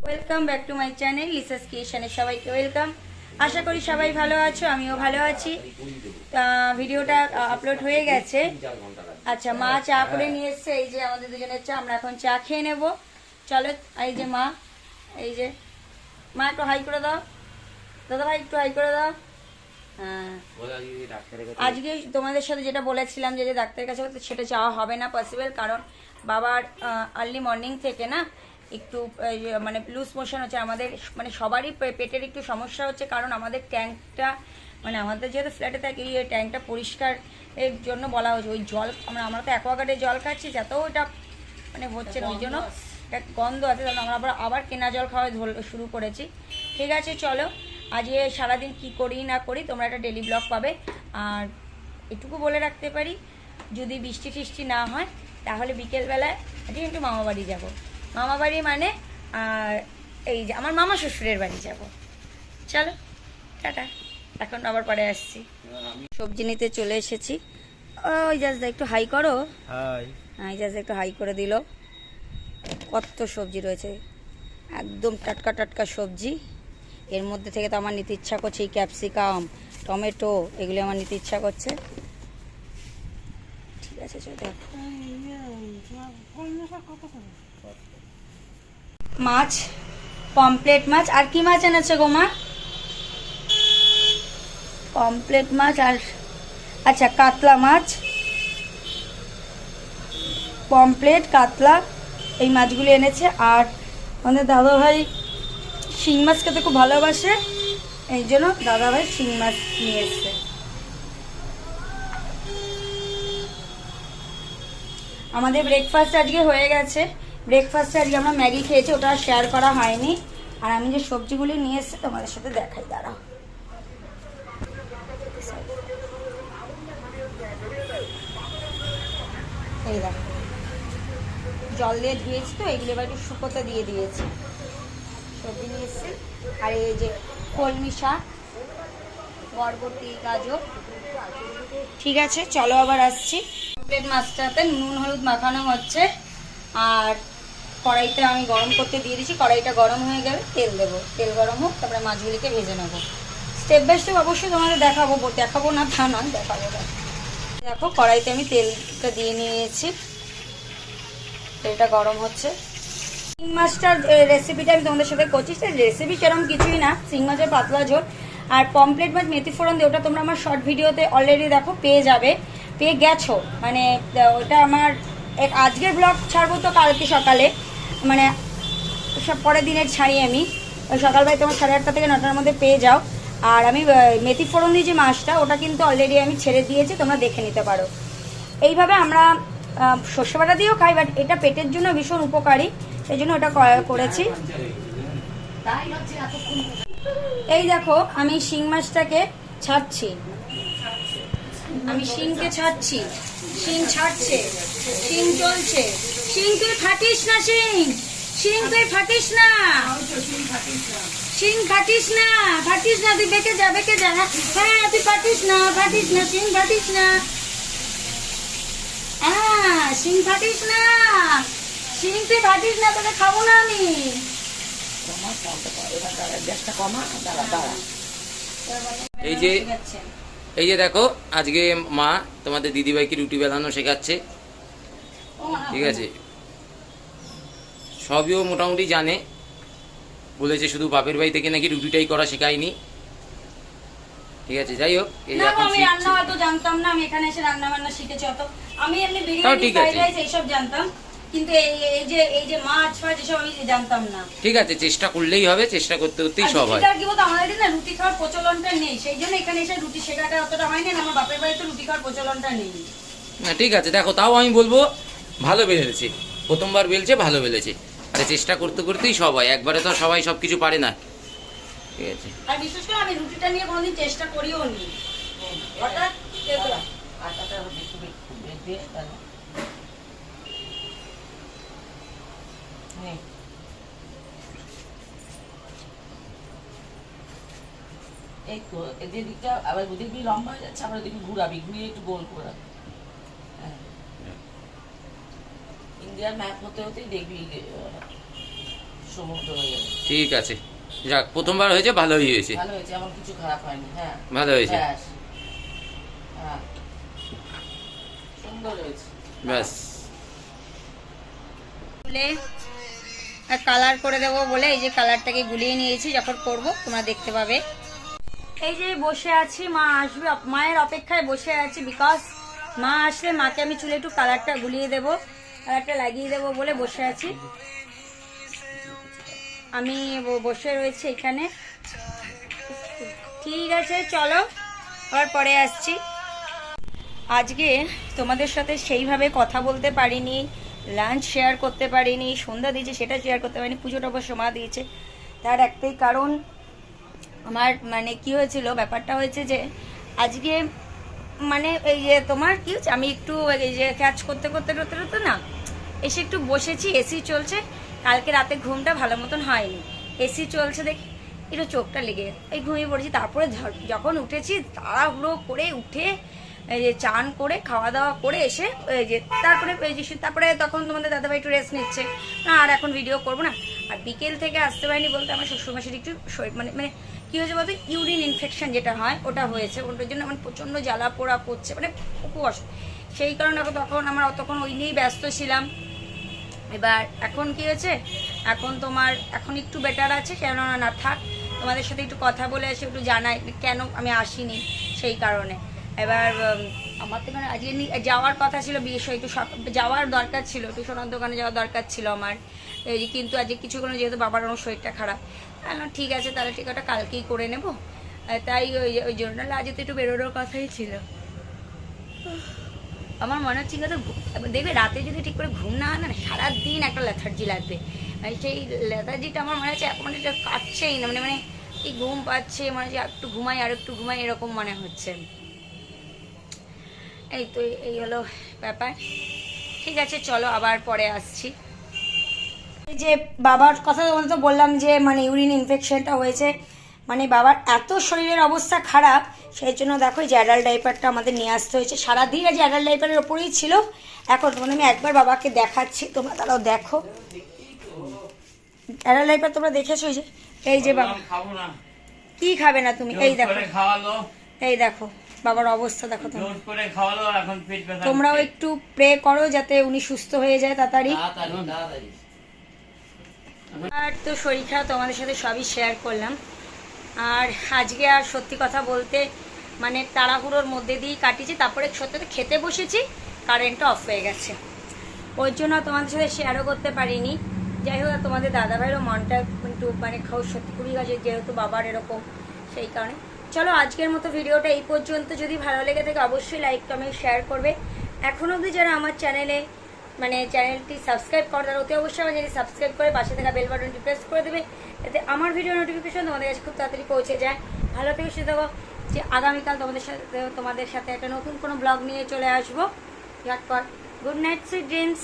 Welcome back to my channel Lisa's ক্রিয়েশনে সবাইকে welcome. আশা করি সবাই ভালো আছো, আমিও ভালো আছি। ভিডিওটা আপলোড হয়ে গেছে। আচ্ছা, মা চা করে নিয়ে এসছে, এই যে আমাদের দুজনের চা। আমরা এখন চা খেয়ে নেব। চলো, এই যে মা, এই যে মা একটু হাই করে দাও। দাদা ভাই একটু হাই করে দাও। হ্যাঁ, আজকে তোমাদের সাথে যেটা বলেছিলাম যে ডাক্তারের কাছে সেটা যাওয়া হবে না পসিবল, কারণ বাবার আর্লি মর্নিং থেকে না একটু মানে লুজ মোশন হচ্ছে। আমাদের মানে সবারই পেটের একটু সমস্যা হচ্ছে, কারণ আমাদের ট্যাঙ্কটা মানে আমাদের যেহেতু ফ্ল্যাটে থাকি, এই ট্যাঙ্কটা পরিষ্কার এর জন্য বলা হচ্ছে। ওই জল আমরা তো অ্যাকোয়াগার্ডে জল খাচ্ছি, যাতেও ওটা মানে হচ্ছে না, ওই জন্য একটা গন্ধ আছে। তাহলে আমরা আবার কেনা জল খাওয়া শুরু করেছি। ঠিক আছে, চলো আজকে সারাদিন কি করি না করি তোমরা একটা ডেলি ব্লগ পাবে। আর এটুকু বলে রাখতে পারি, যদি বৃষ্টি টিষ্টি না হয় তাহলে বিকেলবেলায় একটু মামাবাড়ি যাব। মামাবাড়ি মানে এই যে আমার মামা শ্বশুরের বাড়ি যাব। চলো টাটা, এখন আবার পরে আসছি। সবজি নিতে চলে এসেছি। ওই জাজদা একটু হাই করো। হাই জাজদা একটু হাই করে দিল। কত সবজি রয়েছে, একদম টাটকা টাটকা সবজি। এর মধ্যে থেকে তো আমার নিতে ইচ্ছা করছে এই ক্যাপসিকাম, টমেটো, এগুলি আমার নিতে ইচ্ছা করছে। ঠিক আছে, চলো দেখো। মাছ, পমপ্লেট মাছ। আর কি মাছ এনেছে গো মা? পমপ্লেট মাছ আর আচ্ছা কাতলা মাছ, পমপ্লেট, কাতলা, এই মাছগুলি এনেছে। আর আমাদের দাদাভাই শিং মাছ খেতে খুব ভালোবাসে, এই জন্য দাদাভাই শিং মাছ নিয়ে এসছে। আমাদের ব্রেকফাস্ট আজকে হয়ে গেছে। ব্রেকফাস্টে আজকে আমরা ম্যাগি খেয়েছি, ওটা শেয়ার করা হয়নি। আর আমি যে সবজিগুলি নিয়ে এসেছি তোমাদের সাথে দেখাই, দাঁড়াও। এই দেখো, জল দিয়ে ধুয়েছি তো, এগুলো এবার একটু শুকোতে দিয়ে দিয়েছি। সবজি নিয়ে এসেছি। আর এই যে কলমি শাক, বরবটি, গাজর। ঠিক আছে, চলো আবার আসছি। প্লেট মাছটাতে নুন হলুদ মাখানো হচ্ছে। আর কড়াইতে আমি গরম করতে দিয়ে দিচ্ছি। কড়াইটা গরম হয়ে গেলে তেল দেবো। তেল গরম হোক, তারপরে মাছগুলিকে ভেজে নেবো। স্টেপ বাই স্টেপ অবশ্যই তোমাদের দেখাবো না তা নয়, দেখাবো। দেখো কড়াইতে আমি তেলটা দিয়ে নিয়েছি, তেলটা গরম হচ্ছে। শিং মাছটার রেসিপিটা আমি তোমাদের সাথে করছি। রেসিপি সেরকম কিছুই না, শিং মাছের পাতলা ঝোল। আর পমপ্লেট মাছ মেথি ফোড়ন দিয়ে, ওটা তোমরা আমার শর্ট ভিডিওতে অলরেডি দেখো, পেয়ে গেছো। মানে ওটা আমার আজকের ব্লগ ছাড়বো তো কালকে সকালে, মানে সব পরের দিনের ছাড়ি আমি। ওই সকালবেলায় তোমার 8:30 থেকে 9টার মধ্যে পেয়ে যাও। আর আমি মেথি ফোড়ন দিয়ে যে মাছটা, ওটা কিন্তু অলরেডি আমি ছেড়ে দিয়েছি, তোমরা দেখে নিতে পারো। এইভাবে আমরা সর্ষে বাটা দিয়েও খাই, বাট এটা পেটের জন্য ভীষণ উপকারী, সেই জন্য ওটা করেছি। এই দেখো আমি শিং মাছটাকে ছাড়ছি, আমি শিংকে ছাড়ছি। শিং ছাড়ছে, শিং চলছে। শিং তুই ফাটিস না, শিং তুই ফাটিস না, শিং ফাটিস না, তুই বেঁকে যা। হ্যাঁ তুই ফাটিস না, শিং ফাটিস না। হ্যাঁ শিং ফাটিস না, শিং তুই ফাটিস না, তোকে খাবো না আমি। এই যে দেখো, আজকে মা তোমাদের দিদিভাইকে রুটি বেলানো শেখাচ্ছে। ঠিক আছে, সবই ও মোটামুটি জানে। বলেছে শুধু বাপের বাড়ি থেকে নাকি রুটিটাই করা শেখায়নি। ঠিক আছে, যাই হোক, এই এখন আমি রান্না হয়তো জানতাম না, আমি এখানে এসে রান্না বান্না শিখেছি। অত আমি এমনি বিরিয়ানি, ফ্রাইড রাইস এইসব জানতাম, কিন্তু এই যে মাছ ফাছ এসব আমি জানতাম না। ঠিক আছে, চেষ্টা করলেই হবে, চেষ্টা করতে করতেই সব হয়। কি বলতো, আমাদের না রুটি খাওয়ার প্রচলনটা নেই, সেই জন্য এখানে এসে রুটি শেখাটা অতটা হয়নি। আমার বাপের বাড়িতে রুটি খাওয়ার প্রচলনটা নেই। না ঠিক আছে, দেখো তাও আমি বলবো ভালো বেলেছে, প্রথমবার বেলছে ভালো বেলেছে। আরে চেষ্টা করতে করতেই সব হয়, একবারে তো সবাই সবকিছু পারে না। ঠিক আছে, আর বিশেষ করে আমি রুটিটা নিয়ে কোনোদিন চেষ্টা করিও নি। হঠাৎ এই তো এদের দিকটা আবার দেখবি লম্বা হয়ে যাচ্ছে, আবার দেখবি ঘুরাবি, ঘুরিয়ে একটু গোল করে। ইন্ডিয়ার ম্যাপ হতে হতেই দেখবি সমুদ্র হয়ে যাবে। ঠিক আছে, যাক প্রথমবার হয়েছে, ভালোই হয়েছে, ভালো হয়েছে, আমার কিছু খারাপ হয়নি। হ্যাঁ ভালো হয়েছে, ব্যাস। হ্যাঁ সুন্দর হয়েছে। ব্যাস। তুলে কালার করে দেবো বলে এই যে কালারটাকে গুলিয়ে নিয়েছি, যখন করব তোমরা দেখতে পাবে। এই যে বসে আছি, মা আসবে, মায়ের অপেক্ষায় বসে আছি, বিকজ মা আসলে মাকে আমি চুলে একটু কালারটা গুলিয়ে দেবো, কালারটা লাগিয়ে দেবো বলে বসে আছি। আমি বসে রয়েছি এখানে। ঠিক আছে চলো, আবার পরে আসছি। আজকে তোমাদের সাথে সেইভাবে কথা বলতে পারিনি, লাঞ্চ শেয়ার করতে পারিনি, সন্ধ্যা দিয়েছে সেটা শেয়ার করতে পারিনি, পুজোটা অবশ্য মা দিয়েছে। তার একটাই কারণ, আমার মানে কি হয়েছিল, ব্যাপারটা হয়েছে যে আজকে মানে এই যে তোমার কি হচ্ছে, আমি একটু এই যে ক্যাচ করতে করতে করতে করতে না এসে একটু বসেছি, এসি চলছে, কালকে রাতে ঘুমটা ভালো মতন হয়নি, এসি চলছে দেখি একটু চোখটা লেগে এই ঘুমিয়ে পড়েছি। তারপরে যখন উঠেছি তাড়াহুড়ো করে উঠে এই যে চান করে খাওয়া দাওয়া করে এসে এই যে তারপরে তারপরে তখন তোমাদের দাদাভাই একটু রেস্ট নিচ্ছে না, আর এখন ভিডিও করবো না। আর বিকেল থেকে আসতে পারিনি বলতে আমার শ্বশুরমশাইর একটু শরীর মানে মানে কী হয়েছে বলতে ইউরিন ইনফেকশন যেটা হয় ওটা হয়েছে, ওটার জন্য আমার প্রচণ্ড জ্বালা পোড়া করছে, মানে খুব সেই কারণে তখন আমরা অতক্ষণ ওই নিয়েই ব্যস্ত ছিলাম। এবার এখন কি হয়েছে, এখন তোমার এখন একটু বেটার আছে, কেননা না থাক তোমাদের সাথে একটু কথা বলে আসি, একটু জানাই কেন আমি আসিনি সেই কারণে। এবার আমার তো মানে আজকে যাওয়ার কথা ছিল, বিষয় একটু যাওয়ার দরকার ছিল, একটু সোনার দোকানে যাওয়ার দরকার ছিল আমার, কিন্তু আজকে কিছুক্ষণ যেহেতু বাবার আমার শরীরটা খারাপ, ঠিক আছে তাহলে ঠিক ওটা কালকেই করে নেব, তাই ওই জন্য নাহলে আজকে তো একটু বেরোনোর কথাই ছিল। আমার মনে হচ্ছে কিন্তু দেখবে রাতে যদি ঠিক করে ঘুম না হয় না, সারাদিন একটা লেথার্জি লাগবে, সেই লেথার্জিটা আমার মনে হচ্ছে এখন এটা কাটছেই না, মানে মানে এই ঘুম পাচ্ছে, মনে হচ্ছে একটু ঘুমাই আর একটু ঘুমাই এরকম মনে হচ্ছে। এই তো এই হলো ব্যাপার। ঠিক আছে চলো আবার পরে আসছি। এই যে বাবার কথা তোমাদের তো বললাম যে মানে ইউরিন ইনফেকশনটা হয়েছে, মানে বাবার এত শরীরের অবস্থা খারাপ, সেই জন্য দেখো এই যে অ্যাডাল্ট ডাইপারটা আমাদের নিয়ে আসতে হয়েছে। সারাদিন আজ অ্যাডাল্ট ডাইপারের ওপরেই ছিল। এখন তোমাদের আমি একবার বাবাকে দেখাচ্ছি, তোমরা তারাও দেখো অ্যাডাল্ট ডাইপার তোমরা দেখেছো। এই যে বাবা কি খাবে না তুমি, এই দেখো এই দেখো বাবার অবস্থা দেখো, তোমরাও একটু প্রে করো যাতে উনি সুস্থ হয়ে যায় তাড়াতাড়ি। আর তো শরীর খারাপ তোমাদের সাথে সবই শেয়ার করলাম। আর আজকে আর সত্যি কথা বলতে মানে তাড়াহুড়োর মধ্যে দিয়েই কাটিয়েছি, তারপরে সত্যি খেতে বসেছি, কারেন্টটা অফ হয়ে গেছে, ওই জন্য তোমাদের সাথে শেয়ারও করতে পারিনি। যাই হোক তোমাদের দাদাভাইয়েরও মনটা একটু মানে সত্যি খুবই গেছে, যেহেতু বাবার এরকম, সেই কারণে। চলো আজকের মতো ভিডিওটা এই পর্যন্ত। যদি ভালো লেগে থাকে অবশ্যই লাইক কমেন্ট শেয়ার করবে। এখনও অবধি যারা আমার চ্যানেলে মানে চ্যানেলটি সাবস্ক্রাইব করে তারা অতি অবশ্যই আমার চ্যানেল সাবস্ক্রাইব করে পাশে থাকা বেল বাটনটি প্রেস করে দেবে, যাতে আমার ভিডিও নোটিফিকেশন তোমাদের কাছে খুব তাড়াতাড়ি পৌঁছে যায়। ভালো থেকে সুস্থ থাকো, যে আগামীকাল তোমাদের সাথে একটা নতুন কোনো ব্লগ নিয়ে চলে আসবো। Good night, sweet dreams.